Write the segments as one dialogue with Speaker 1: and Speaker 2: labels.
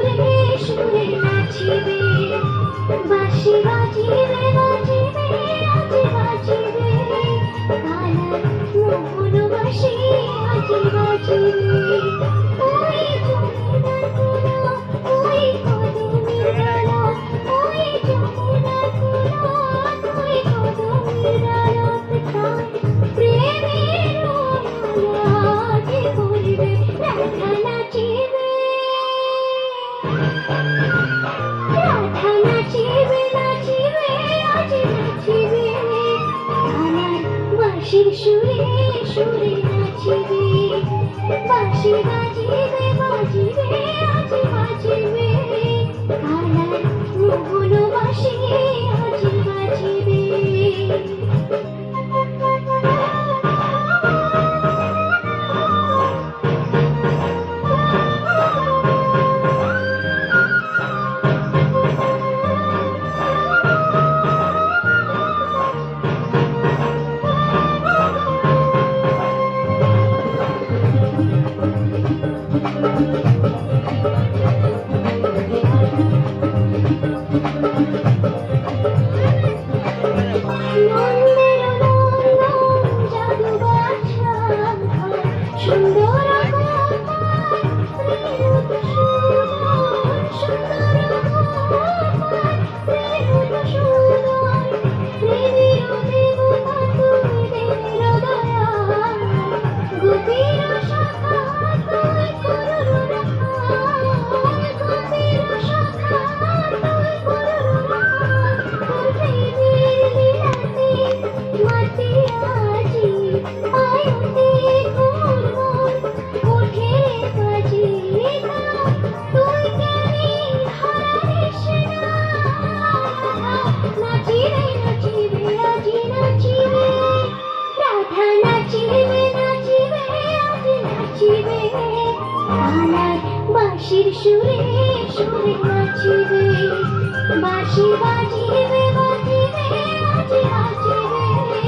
Speaker 1: সুরে সুরে নাচিবে, বাঁশি বাজিবে বাজিবে আজ বাজিবে, কানার মোহন বাঁশি আজ বাজিবে। ওই যমুনার কোনা, ওই কদমের ডালা, ওই যমুনার কোনা, ওই কদমের ডালাত তার প্রেমের আজ বলবে রাধা নাচিবে, রাধা নাচিবে নাচিবে আজ নাচিবে, আমার বাঁশির সুরে সুরে নাচিবে, বাঁশি বাজিবে বাজিবে আজ বাজিবে, কানার মোহন বাঁশি আজ বাজিবে। নন্দের নন্দন জাদু বাছা সুন্দর গোপাল, শ্রীরূপ সুন্দর সুন্দর গোপাল, শ্রীরূপ সুন্দর, শ্রীবীর দেবতা তুই দেবের দয়াল, গোপীর শাখা তুই করুর রাখাল, গোপীর শাখা তুই করুর রাখাল, তোর প্রেমের লীলাতে মাতিয়াছি, আয়তে ঘোর মোর ওঠে বাজি গান, তুই কেনি হারিস না, নাচিবে নাচিবে আজি নাচিবে, রাধা নাচিবে নাচিবে আজ নাচিবে, আমার বাঁশির সুরে সুরে নাচিবে, বাঁশি বাজিবে বাজিবে আজ বাজিবে,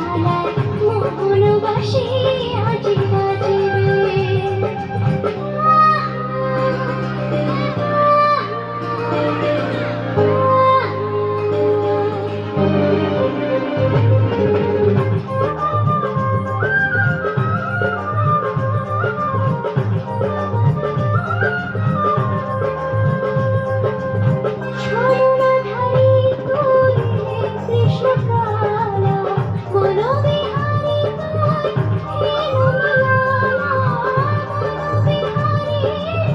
Speaker 1: আমার মোহন বাঁশি আজ বাজিবে। ছলনাধারী তুই কৃষ্ণকালা, বনবিহারী তুই হেনলালা, বনবিহারী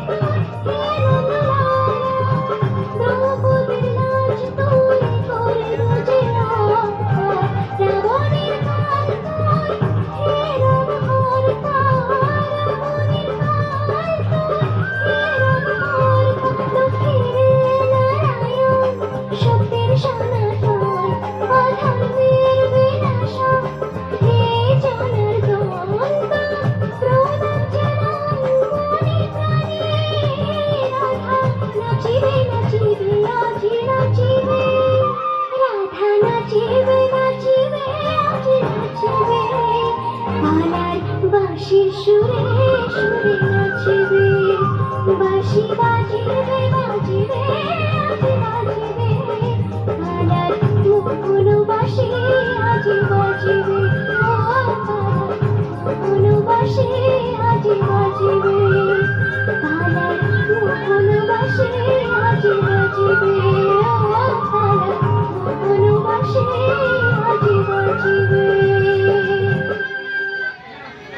Speaker 1: তুই হেনলালা, দ্রৌপদীর লাজ তুই করলু যে রক্ষা, রাবণের কাল তুই হে রণহর্তা, রাবণের কাল তুই হে রণহর্তা, লক্ষ্মীর নারায়ণ সত্যের সনাতন, অধর্মের বিনাশক হে জনার্দন, প্রণাম জানাই মনে প্রাণে, রাধা নাচিবে নাচিবে আজ নাচিবে, রাধা নাচিবে নাচিবে আজ নাচিবে, আমার বাঁশির সুরে সুরে নাচিবে, বাঁশি বাজিবে বাজিবে